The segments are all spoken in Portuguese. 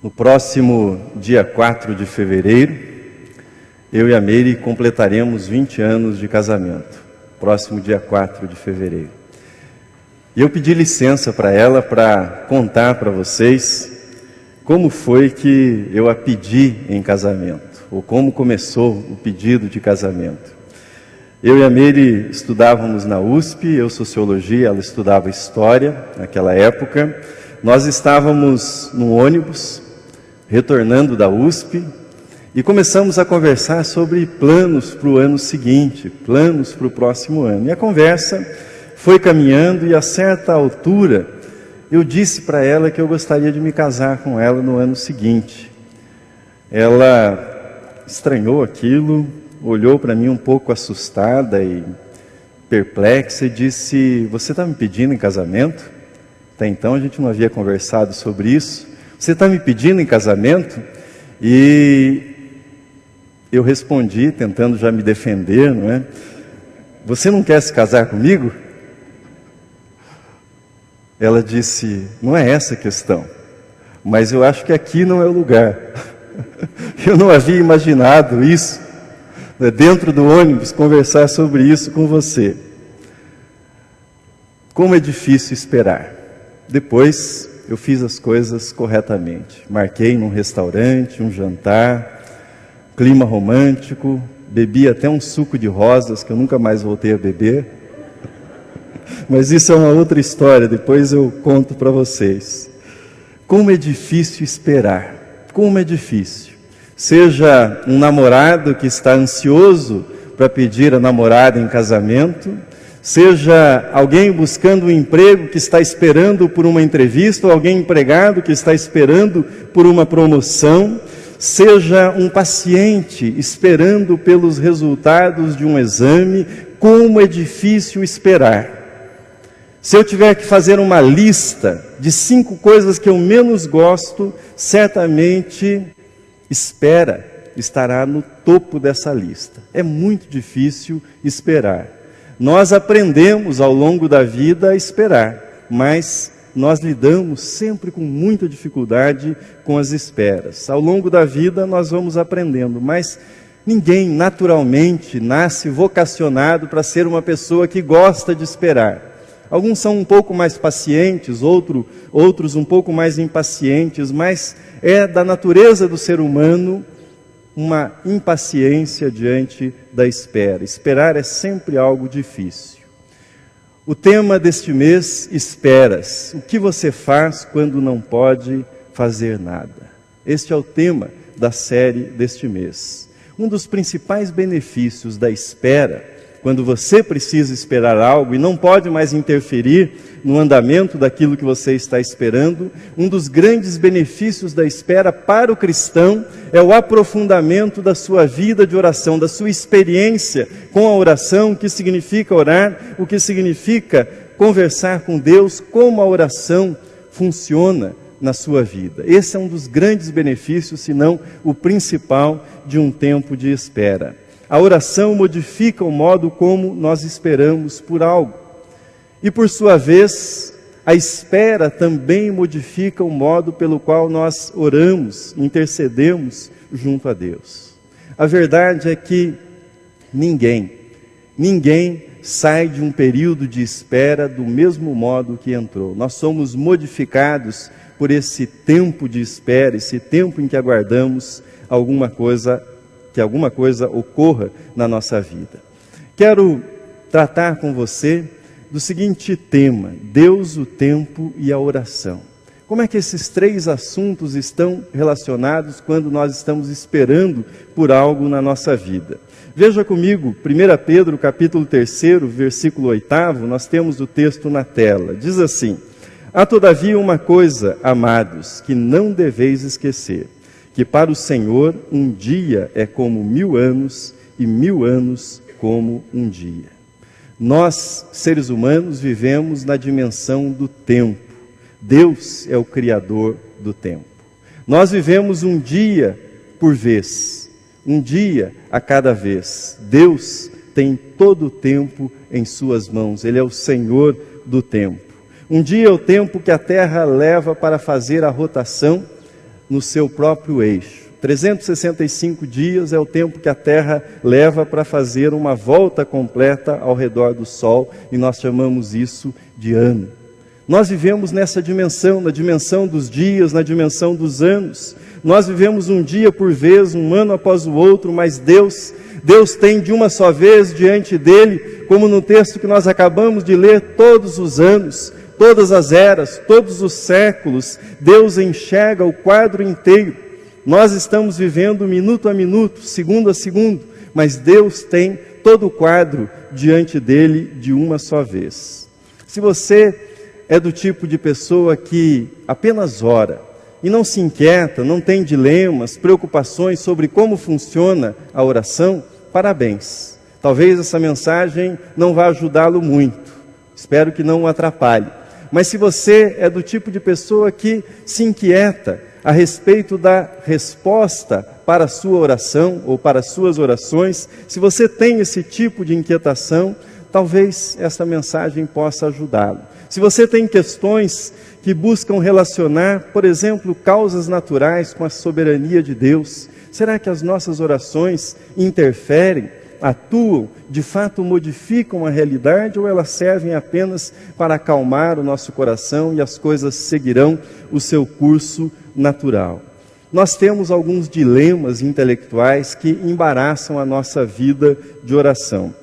No próximo dia 4 de fevereiro, eu e a Meire completaremos 20 anos de casamento. Próximo dia 4 de fevereiro. E eu pedi licença para ela para contar para vocês como foi que eu a pedi em casamento, ou como começou o pedido de casamento. Eu e a Meire estudávamos na USP, eu Sociologia, ela estudava História naquela época. Nós estávamos no ônibus, retornando da USP, e começamos a conversar sobre planos para o ano seguinte, planos para o próximo ano. E a conversa foi caminhando e a certa altura eu disse para ela que eu gostaria de me casar com ela no ano seguinte. Ela estranhou aquilo, olhou para mim um pouco assustada e perplexa e disse: "Você está me pedindo em casamento?" Até então a gente não havia conversado sobre isso. "Você está me pedindo em casamento?" E eu respondi, tentando já me defender, não é? "Você não quer se casar comigo?" Ela disse: "Não é essa a questão, mas eu acho que aqui não é o lugar." Eu não havia imaginado isso, né, dentro do ônibus, conversar sobre isso com você. Como é difícil esperar. Depois eu fiz as coisas corretamente. Marquei num restaurante, um jantar, clima romântico, bebi até um suco de rosas que eu nunca mais voltei a beber. Mas isso é uma outra história, depois eu conto para vocês. Como é difícil esperar, como é difícil. Seja um namorado que está ansioso para pedir a namorada em casamento, seja alguém buscando um emprego que está esperando por uma entrevista, ou alguém empregado que está esperando por uma promoção, seja um paciente esperando pelos resultados de um exame, como é difícil esperar. Se eu tiver que fazer uma lista de 5 coisas que eu menos gosto, certamente espera estará no topo dessa lista. É muito difícil esperar. Nós aprendemos ao longo da vida a esperar, mas nós lidamos sempre com muita dificuldade com as esperas. Ao longo da vida nós vamos aprendendo, mas ninguém naturalmente nasce vocacionado para ser uma pessoa que gosta de esperar. Alguns são um pouco mais pacientes, outros um pouco mais impacientes, mas é da natureza do ser humano uma impaciência diante da espera. Esperar é sempre algo difícil. O tema deste mês, esperas. O que você faz quando não pode fazer nada? Este é o tema da série deste mês. Um dos principais benefícios da espera, quando você precisa esperar algo e não pode mais interferir no andamento daquilo que você está esperando, um dos grandes benefícios da espera para o cristão é o aprofundamento da sua vida de oração, da sua experiência com a oração, o que significa orar, o que significa conversar com Deus, como a oração funciona na sua vida. Esse é um dos grandes benefícios, se não o principal, de um tempo de espera. A oração modifica o modo como nós esperamos por algo. E por sua vez, a espera também modifica o modo pelo qual nós oramos, intercedemos junto a Deus. A verdade é que ninguém sai de um período de espera do mesmo modo que entrou. Nós somos modificados por esse tempo de espera, esse tempo em que aguardamos que alguma coisa ocorra na nossa vida. Quero tratar com você do seguinte tema: Deus, o tempo e a oração. Como é que esses 3 assuntos estão relacionados quando nós estamos esperando por algo na nossa vida? Veja comigo, 1 Pedro capítulo 3, versículo 8, nós temos o texto na tela. Diz assim: "Há todavia uma coisa, amados, que não deveis esquecer, que para o Senhor um dia é como 1000 anos, e 1000 anos como um dia." Nós, seres humanos, vivemos na dimensão do tempo. Deus é o Criador do tempo. Nós vivemos um dia por vez, um dia a cada vez. Deus tem todo o tempo em suas mãos, Ele é o Senhor do tempo. Um dia é o tempo que a Terra leva para fazer a rotação no seu próprio eixo. 365 dias é o tempo que a Terra leva para fazer uma volta completa ao redor do Sol, e nós chamamos isso de ano. Nós vivemos nessa dimensão, na dimensão dos dias, na dimensão dos anos. Nós vivemos um dia por vez, um ano após o outro, mas Deus tem de uma só vez diante dele, como no texto que nós acabamos de ler, todos os anos, todas as eras, todos os séculos. Deus enxerga o quadro inteiro. Nós estamos vivendo minuto a minuto, segundo a segundo, mas Deus tem todo o quadro diante dele de uma só vez. Se você é do tipo de pessoa que apenas ora e não se inquieta, não tem dilemas, preocupações sobre como funciona a oração, parabéns. Talvez essa mensagem não vá ajudá-lo muito, espero que não o atrapalhe. Mas se você é do tipo de pessoa que se inquieta a respeito da resposta para a sua oração ou para as suas orações, se você tem esse tipo de inquietação, talvez essa mensagem possa ajudá-lo. Se você tem questões que buscam relacionar, por exemplo, causas naturais com a soberania de Deus, será que as nossas orações interferem, atuam, de fato modificam a realidade, ou elas servem apenas para acalmar o nosso coração e as coisas seguirão o seu curso natural? Nós temos alguns dilemas intelectuais que embaraçam a nossa vida de oração.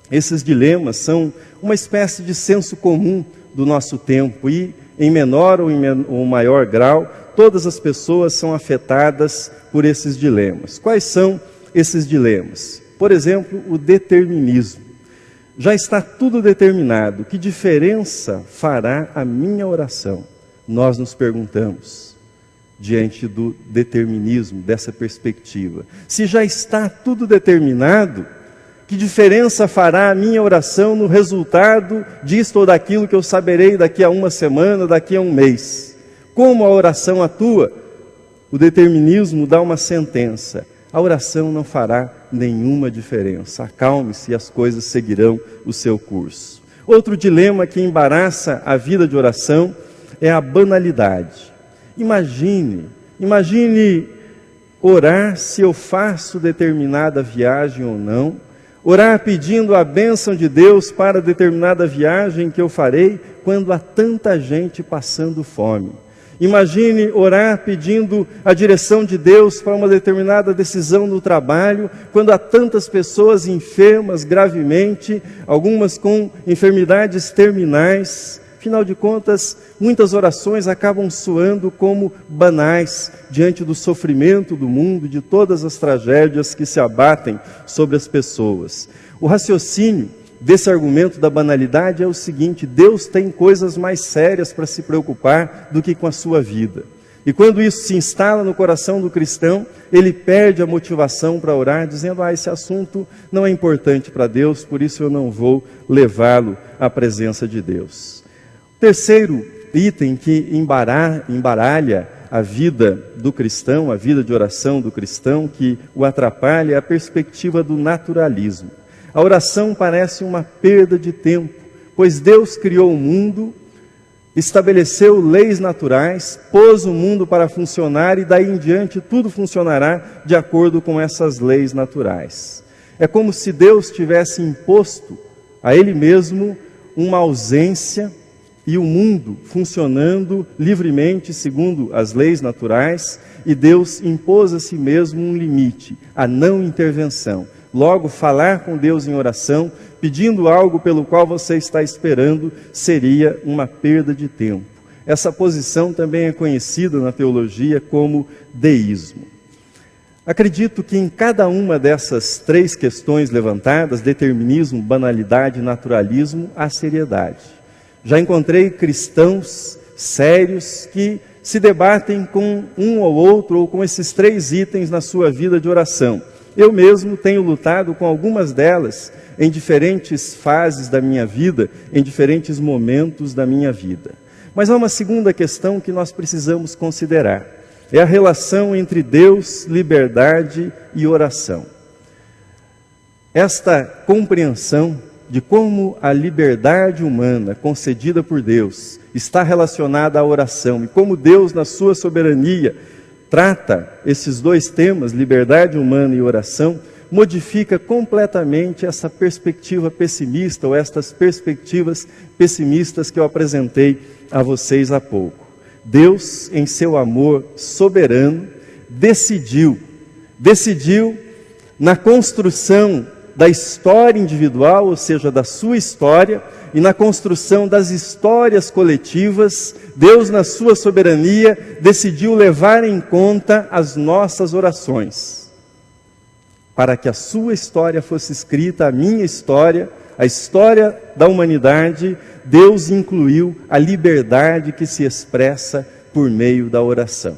Esses dilemas são uma espécie de senso comum do nosso tempo e, em menor ou maior grau, todas as pessoas são afetadas por esses dilemas. Quais são esses dilemas? Por exemplo, o determinismo. Já está tudo determinado. Que diferença fará a minha oração? Nós nos perguntamos, diante do determinismo, dessa perspectiva. Se já está tudo determinado, que diferença fará a minha oração no resultado disto ou daquilo que eu saberei daqui a uma semana, daqui a um mês? Como a oração atua? O determinismo dá uma sentença: a oração não fará nenhuma diferença. Acalme-se e as coisas seguirão o seu curso. Outro dilema que embaraça a vida de oração é a banalidade. Imagine orar se eu faço determinada viagem ou não, orar pedindo a bênção de Deus para determinada viagem que eu farei, quando há tanta gente passando fome. Imagine orar pedindo a direção de Deus para uma determinada decisão no trabalho, quando há tantas pessoas enfermas gravemente, algumas com enfermidades terminais. Afinal de contas, muitas orações acabam soando como banais diante do sofrimento do mundo, de todas as tragédias que se abatem sobre as pessoas. O raciocínio desse argumento da banalidade é o seguinte: Deus tem coisas mais sérias para se preocupar do que com a sua vida. E quando isso se instala no coração do cristão, ele perde a motivação para orar, dizendo: esse assunto não é importante para Deus, por isso eu não vou levá-lo à presença de Deus. Terceiro item que embaralha a vida do cristão, a vida de oração do cristão, que o atrapalha, é a perspectiva do naturalismo. A oração parece uma perda de tempo, pois Deus criou o mundo, estabeleceu leis naturais, pôs o mundo para funcionar e daí em diante tudo funcionará de acordo com essas leis naturais. É como se Deus tivesse imposto a Ele mesmo uma ausência e o mundo funcionando livremente segundo as leis naturais, e Deus impôs a si mesmo um limite, a não intervenção. Logo, falar com Deus em oração, pedindo algo pelo qual você está esperando, seria uma perda de tempo. Essa posição também é conhecida na teologia como deísmo. Acredito que em cada uma dessas três questões levantadas, determinismo, banalidade e naturalismo, há seriedade. Já encontrei cristãos sérios que se debatem com um ou outro, ou com esses três itens na sua vida de oração. Eu mesmo tenho lutado com algumas delas em diferentes fases da minha vida, em diferentes momentos da minha vida. Mas há uma segunda questão que nós precisamos considerar. É a relação entre Deus, liberdade e oração. Esta compreensão de como a liberdade humana concedida por Deus está relacionada à oração, e como Deus, na sua soberania, trata esses dois temas, liberdade humana e oração, modifica completamente essa perspectiva pessimista, ou estas perspectivas pessimistas que eu apresentei a vocês há pouco. Deus, em seu amor soberano, decidiu na construção da história individual, ou seja, da sua história, e na construção das histórias coletivas, Deus, na sua soberania, decidiu levar em conta as nossas orações. Para que a sua história fosse escrita, a minha história, a história da humanidade, Deus incluiu a liberdade que se expressa por meio da oração.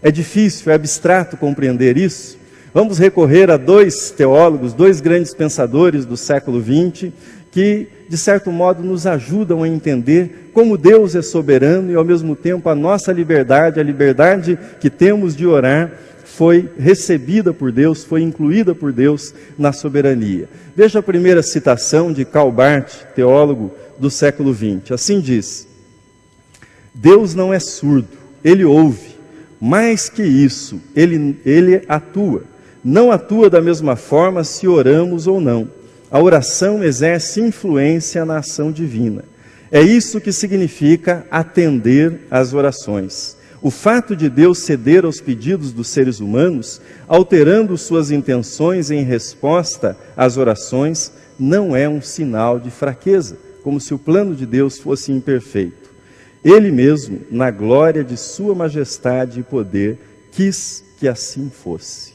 É difícil, é abstrato compreender isso. Vamos recorrer a dois teólogos, dois grandes pensadores do século XX, que, de certo modo, nos ajudam a entender como Deus é soberano e, ao mesmo tempo, a nossa liberdade, a liberdade que temos de orar, foi recebida por Deus, foi incluída por Deus na soberania. Veja a primeira citação de Karl Barth, teólogo do século XX. Assim diz: Deus não é surdo, Ele ouve. Mais que isso, Ele atua. Não atua da mesma forma se oramos ou não. A oração exerce influência na ação divina. É isso que significa atender às orações. O fato de Deus ceder aos pedidos dos seres humanos, alterando suas intenções em resposta às orações, não é um sinal de fraqueza, como se o plano de Deus fosse imperfeito. Ele mesmo, na glória de sua majestade e poder, quis que assim fosse.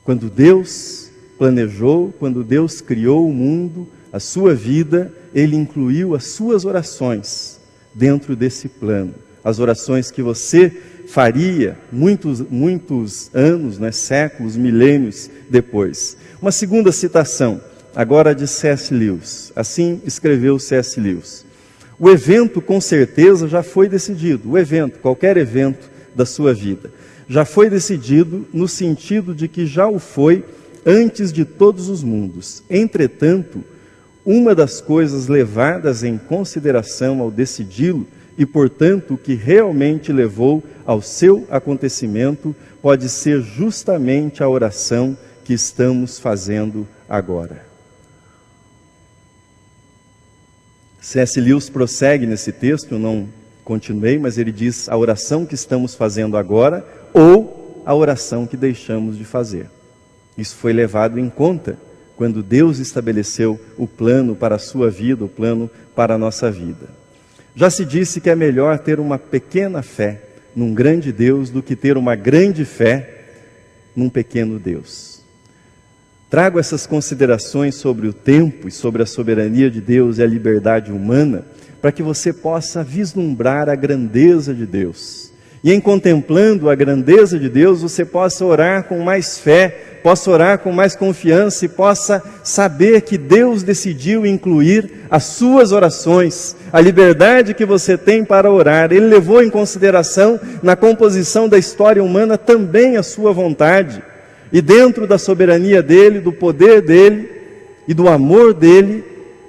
Quando Deus planejou, quando Deus criou o mundo, a sua vida, Ele incluiu as suas orações dentro desse plano. As orações que você faria muitos anos, séculos, milênios depois. Uma segunda citação, agora de C.S. Lewis. Assim escreveu C.S. Lewis. O evento, com certeza, já foi decidido. O evento, qualquer evento da sua vida, já foi decidido no sentido de que já o foi antes de todos os mundos. Entretanto, uma das coisas levadas em consideração ao decidi-lo, e portanto o que realmente levou ao seu acontecimento, pode ser justamente a oração que estamos fazendo agora. C.S. Lewis prossegue nesse texto, eu não continuei, mas ele diz: a oração que estamos fazendo agora, ou a oração que deixamos de fazer. Isso foi levado em conta quando Deus estabeleceu o plano para a sua vida, o plano para a nossa vida. Já se disse que é melhor ter uma pequena fé num grande Deus do que ter uma grande fé num pequeno Deus. Trago essas considerações sobre o tempo e sobre a soberania de Deus e a liberdade humana para que você possa vislumbrar a grandeza de Deus. E em contemplando a grandeza de Deus, você possa orar com mais fé, possa orar com mais confiança e possa saber que Deus decidiu incluir as suas orações, a liberdade que você tem para orar. Ele levou em consideração na composição da história humana também a sua vontade. E dentro da soberania dele, do poder dele e do amor dele,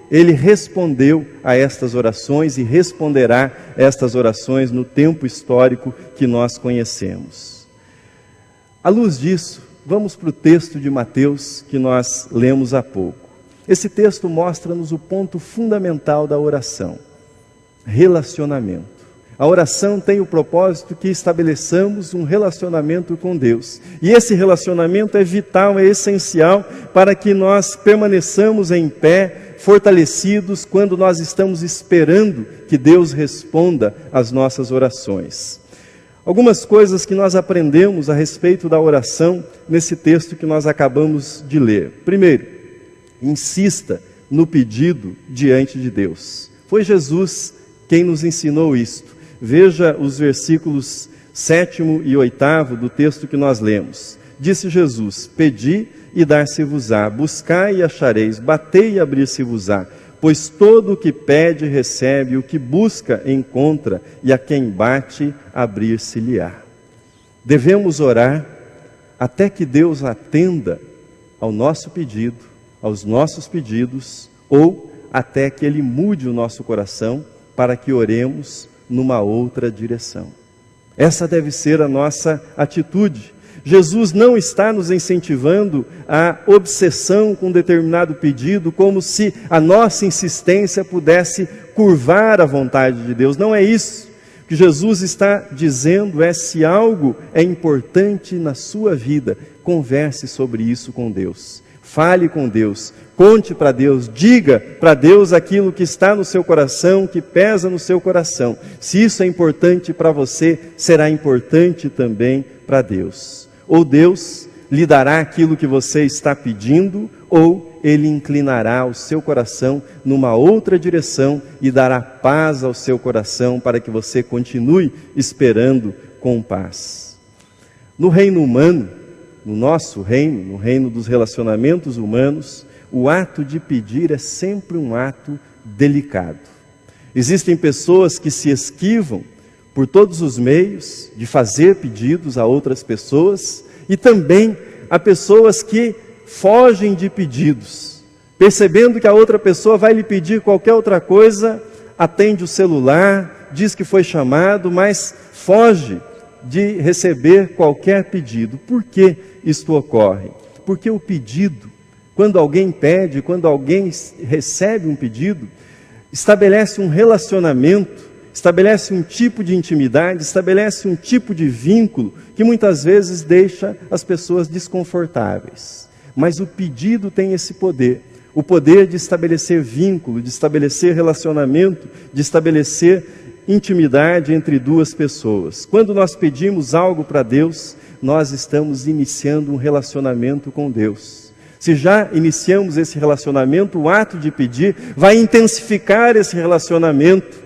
Ele respondeu a estas orações e responderá a estas orações no tempo histórico que nós conhecemos. À luz disso, vamos para o texto de Mateus que nós lemos há pouco. Esse texto mostra-nos o ponto fundamental da oração: relacionamento. A oração tem o propósito que estabeleçamos um relacionamento com Deus. E esse relacionamento é vital, é essencial para que nós permaneçamos em pé, fortalecidos, quando nós estamos esperando que Deus responda às nossas orações. Algumas coisas que nós aprendemos a respeito da oração nesse texto que nós acabamos de ler. Primeiro, insista no pedido diante de Deus. Foi Jesus quem nos ensinou isto. Veja os versículos 7º e 8º do texto que nós lemos. Disse Jesus: pedi e dar-se-vos-á, buscai e achareis, batei e abrir-se-vos-á. Pois todo o que pede recebe, o que busca encontra, e a quem bate abrir-se-lhe-á. Devemos orar até que Deus atenda ao nosso pedido, aos nossos pedidos, ou até que Ele mude o nosso coração para que oremos numa outra direção. Essa deve ser a nossa atitude. Jesus não está nos incentivando à obsessão com um determinado pedido, como se a nossa insistência pudesse curvar a vontade de Deus. Não é isso. O que Jesus está dizendo é: se algo é importante na sua vida, converse sobre isso com Deus. Fale com Deus, conte para Deus, diga para Deus aquilo que está no seu coração, que pesa no seu coração. Se isso é importante para você, será importante também para Deus. Ou Deus lhe dará aquilo que você está pedindo, ou Ele inclinará o seu coração numa outra direção e dará paz ao seu coração para que você continue esperando com paz. No reino humano, no nosso reino, no reino dos relacionamentos humanos, o ato de pedir é sempre um ato delicado. Existem pessoas que se esquivam por todos os meios de fazer pedidos a outras pessoas, e também há pessoas que fogem de pedidos, percebendo que a outra pessoa vai lhe pedir qualquer outra coisa, atende o celular, diz que foi chamado, mas foge de receber qualquer pedido. Por que isto ocorre? Porque o pedido, quando alguém pede, quando alguém recebe um pedido, estabelece um relacionamento, estabelece um tipo de intimidade, estabelece um tipo de vínculo que muitas vezes deixa as pessoas desconfortáveis. Mas o pedido tem esse poder, o poder de estabelecer vínculo, de estabelecer relacionamento, de estabelecer intimidade entre duas pessoas. Quando nós pedimos algo para Deus, nós estamos iniciando um relacionamento com Deus. Se já iniciamos esse relacionamento, o ato de pedir vai intensificar esse relacionamento,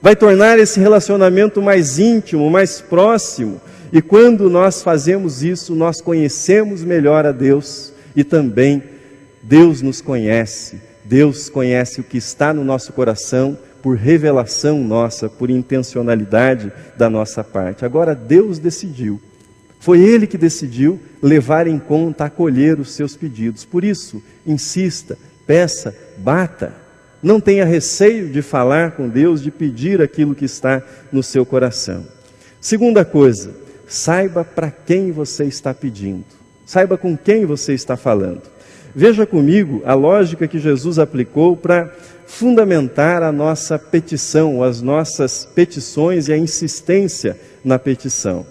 vai tornar esse relacionamento mais íntimo, mais próximo. E quando nós fazemos isso, nós conhecemos melhor a Deus e também Deus nos conhece. Deus conhece o que está no nosso coração por revelação nossa, por intencionalidade da nossa parte. Agora Deus decidiu, foi Ele que decidiu levar em conta, acolher os seus pedidos. Por isso, insista, peça, bata. Não tenha receio de falar com Deus, de pedir aquilo que está no seu coração. Segunda coisa, saiba para quem você está pedindo. Saiba com quem você está falando. Veja comigo a lógica que Jesus aplicou para fundamentar a nossa petição, as nossas petições e a insistência na petição.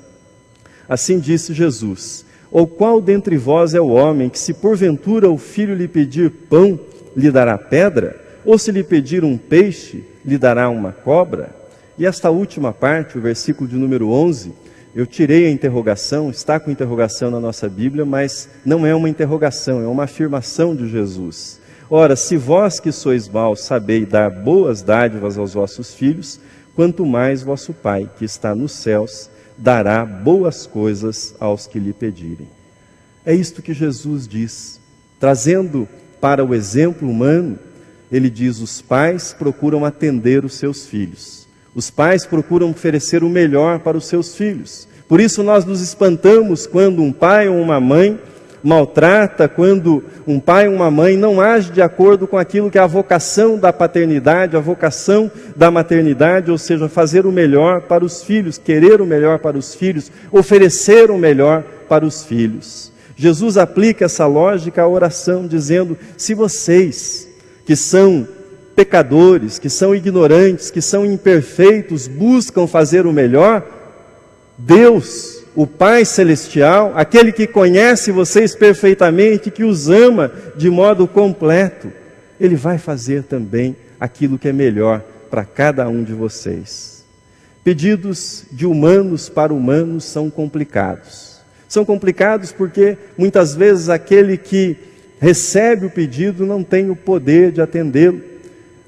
Assim disse Jesus: ou qual dentre vós é o homem que, se porventura o filho lhe pedir pão, lhe dará pedra? Ou se lhe pedir um peixe, lhe dará uma cobra? E esta última parte, o versículo de número 11, eu tirei a interrogação, está com interrogação na nossa Bíblia, mas não é uma interrogação, é uma afirmação de Jesus. Ora, se vós que sois maus sabeis dar boas dádivas aos vossos filhos, quanto mais vosso Pai, que está nos céus, dará boas coisas aos que lhe pedirem. É isto que Jesus diz, trazendo para o exemplo humano. Ele diz: os pais procuram atender os seus filhos. Os pais procuram oferecer o melhor para os seus filhos. Por isso nós nos espantamos quando um pai ou uma mãe maltrata, quando um pai ou uma mãe não age de acordo com aquilo que é a vocação da paternidade, a vocação da maternidade, ou seja, fazer o melhor para os filhos, querer o melhor para os filhos, oferecer o melhor para os filhos. Jesus aplica essa lógica à oração, dizendo: se vocês que são pecadores, que são ignorantes, que são imperfeitos, buscam fazer o melhor, Deus, o Pai Celestial, aquele que conhece vocês perfeitamente, que os ama de modo completo, Ele vai fazer também aquilo que é melhor para cada um de vocês. Pedidos de humanos para humanos são complicados. São complicados porque muitas vezes aquele que recebe o pedido não tem o poder de atendê-lo.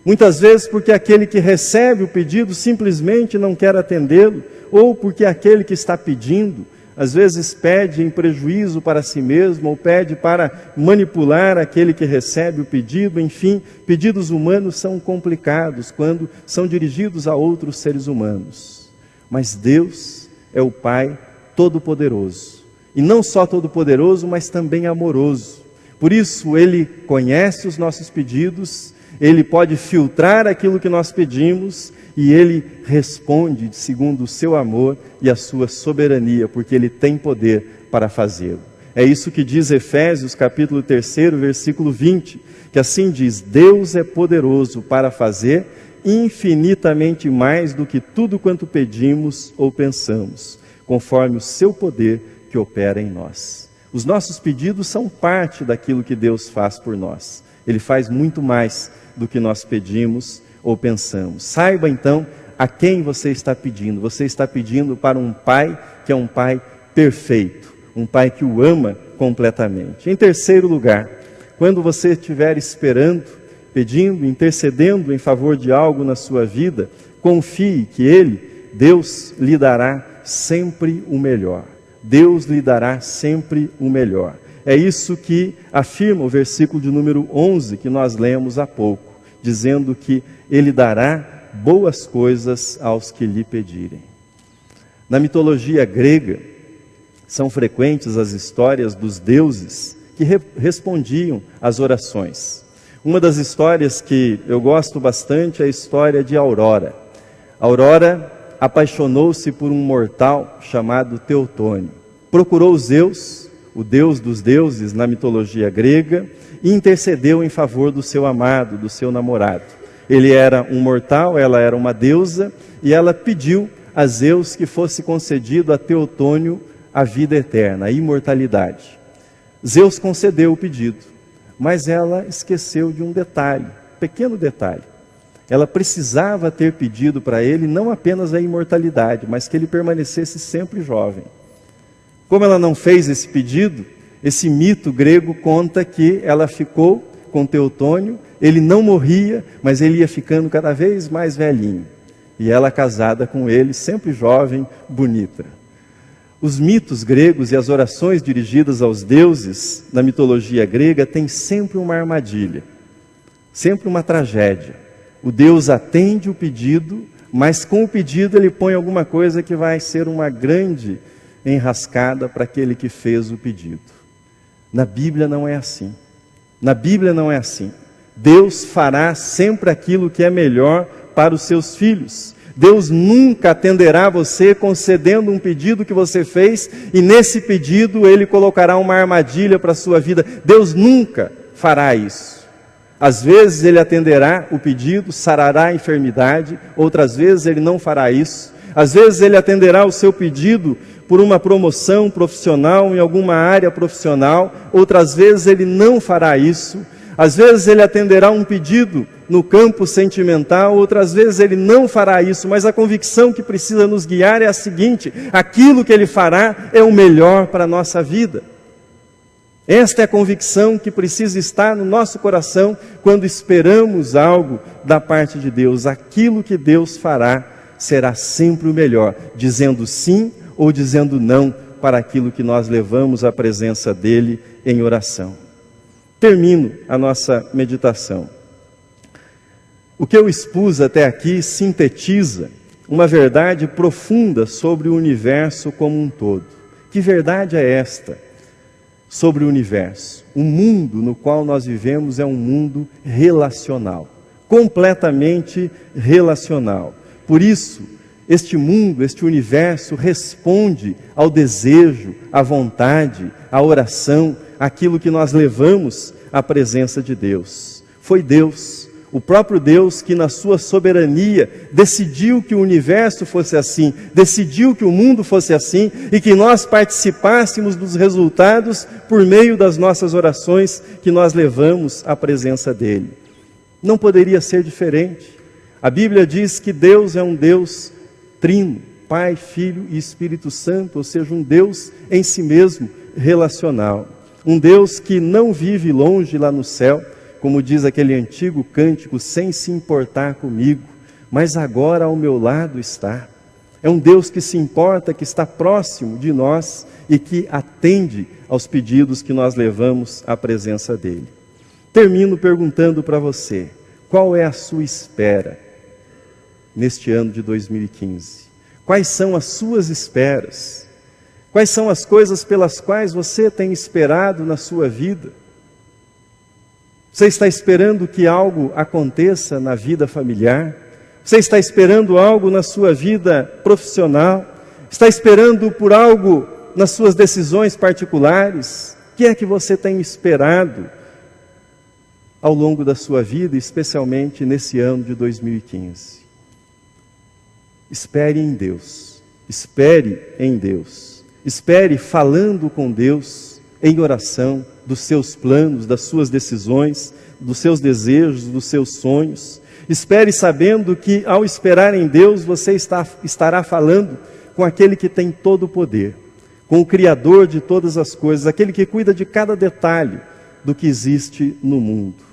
Muitas vezes porque aquele que recebe o pedido simplesmente não quer atendê-lo, ou porque aquele que está pedindo, às vezes pede em prejuízo para si mesmo, ou pede para manipular aquele que recebe o pedido. Enfim, pedidos humanos são complicados quando são dirigidos a outros seres humanos. Mas Deus é o Pai Todo-Poderoso, e não só Todo-Poderoso, mas também amoroso. Por isso Ele conhece os nossos pedidos, Ele pode filtrar aquilo que nós pedimos e Ele responde segundo o seu amor e a sua soberania, porque Ele tem poder para fazê-lo. É isso que diz Efésios capítulo 3, versículo 20, que assim diz: Deus é poderoso para fazer infinitamente mais do que tudo quanto pedimos ou pensamos, conforme o seu poder que opera em nós. Os nossos pedidos são parte daquilo que Deus faz por nós. Ele faz muito mais do que nós pedimos ou pensamos. Saiba então a quem você está pedindo. Você está pedindo para um Pai que é um Pai perfeito, um Pai que o ama completamente. Em terceiro lugar, quando você estiver esperando, pedindo, intercedendo em favor de algo na sua vida, confie que Ele, Deus, lhe dará sempre o melhor. Deus lhe dará sempre o melhor. É isso que afirma o versículo de número 11 que nós lemos há pouco, dizendo que Ele dará boas coisas aos que lhe pedirem. Na mitologia grega, são frequentes as histórias dos deuses que respondiam às orações. Uma das histórias que eu gosto bastante é a história de Aurora. Aurora apaixonou-se por um mortal chamado Teotônio. Procurou Zeus, o deus dos deuses na mitologia grega, e intercedeu em favor do seu amado, do seu namorado. Ele era um mortal, ela era uma deusa, e ela pediu a Zeus que fosse concedido a Teotônio a vida eterna, a imortalidade. Zeus concedeu o pedido, mas ela esqueceu de um detalhe, pequeno detalhe. Ela precisava ter pedido para ele não apenas a imortalidade, mas que ele permanecesse sempre jovem. Como ela não fez esse pedido, esse mito grego conta que ela ficou com Teotônio, ele não morria, mas ele ia ficando cada vez mais velhinho. E ela casada com ele, sempre jovem, bonita. Os mitos gregos e as orações dirigidas aos deuses na mitologia grega têm sempre uma armadilha, sempre uma tragédia. O Deus atende o pedido, mas com o pedido ele põe alguma coisa que vai ser uma grande enrascada para aquele que fez o pedido. Na Bíblia não é assim. Na Bíblia não é assim. Deus fará sempre aquilo que é melhor para os seus filhos. Deus nunca atenderá você concedendo um pedido que você fez e nesse pedido Ele colocará uma armadilha para a sua vida. Deus nunca fará isso. Às vezes Ele atenderá o pedido, sarará a enfermidade, outras vezes Ele não fará isso. Às vezes Ele atenderá o seu pedido por uma promoção profissional em alguma área profissional, outras vezes Ele não fará isso. Às vezes Ele atenderá um pedido no campo sentimental, outras vezes Ele não fará isso, mas a convicção que precisa nos guiar é a seguinte: aquilo que Ele fará é o melhor para a nossa vida. Esta é a convicção que precisa estar no nosso coração quando esperamos algo da parte de Deus. Aquilo que Deus fará será sempre o melhor, dizendo sim ou dizendo não para aquilo que nós levamos à presença dEle em oração. Termino a nossa meditação. O que eu expus até aqui sintetiza uma verdade profunda sobre o universo como um todo. Que verdade é esta sobre o universo? O mundo no qual nós vivemos é um mundo relacional, completamente relacional. Por isso, este mundo, este universo responde ao desejo, à vontade, à oração, aquilo que nós levamos à presença de Deus. Foi Deus, o próprio Deus, que na sua soberania decidiu que o universo fosse assim, decidiu que o mundo fosse assim e que nós participássemos dos resultados por meio das nossas orações que nós levamos à presença dEle. Não poderia ser diferente. A Bíblia diz que Deus é um Deus trino, Pai, Filho e Espírito Santo, ou seja, um Deus em si mesmo relacional. Um Deus que não vive longe lá no céu, como diz aquele antigo cântico, sem se importar comigo, mas agora ao meu lado está. É um Deus que se importa, que está próximo de nós e que atende aos pedidos que nós levamos à presença dEle. Termino perguntando para você, qual é a sua espera neste ano de 2015? Quais são as suas esperas? Quais são as coisas pelas quais você tem esperado na sua vida? Você está esperando que algo aconteça na vida familiar? Você está esperando algo na sua vida profissional? Está esperando por algo nas suas decisões particulares? O que é que você tem esperado ao longo da sua vida, especialmente nesse ano de 2015? Espere em Deus. Espere em Deus. Espere falando com Deus em oração dos seus planos, das suas decisões, dos seus desejos, dos seus sonhos. Espere sabendo que ao esperar em Deus você estará falando com aquele que tem todo o poder, com o Criador de todas as coisas, aquele que cuida de cada detalhe do que existe no mundo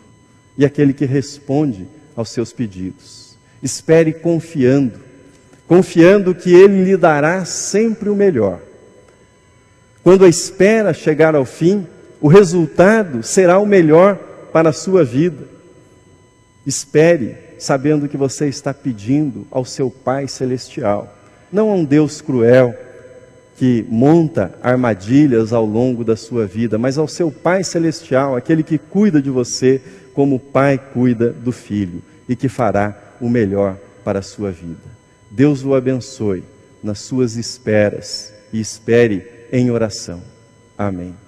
e aquele que responde aos seus pedidos. Espere confiando que Ele lhe dará sempre o melhor. Quando a espera chegar ao fim, o resultado será o melhor para a sua vida. Espere, sabendo que você está pedindo ao seu Pai Celestial, não a um Deus cruel, que monta armadilhas ao longo da sua vida, mas ao seu Pai Celestial, aquele que cuida de você como o Pai cuida do Filho, e que fará o melhor para a sua vida. Deus o abençoe nas suas esperas, e espere em oração. Amém.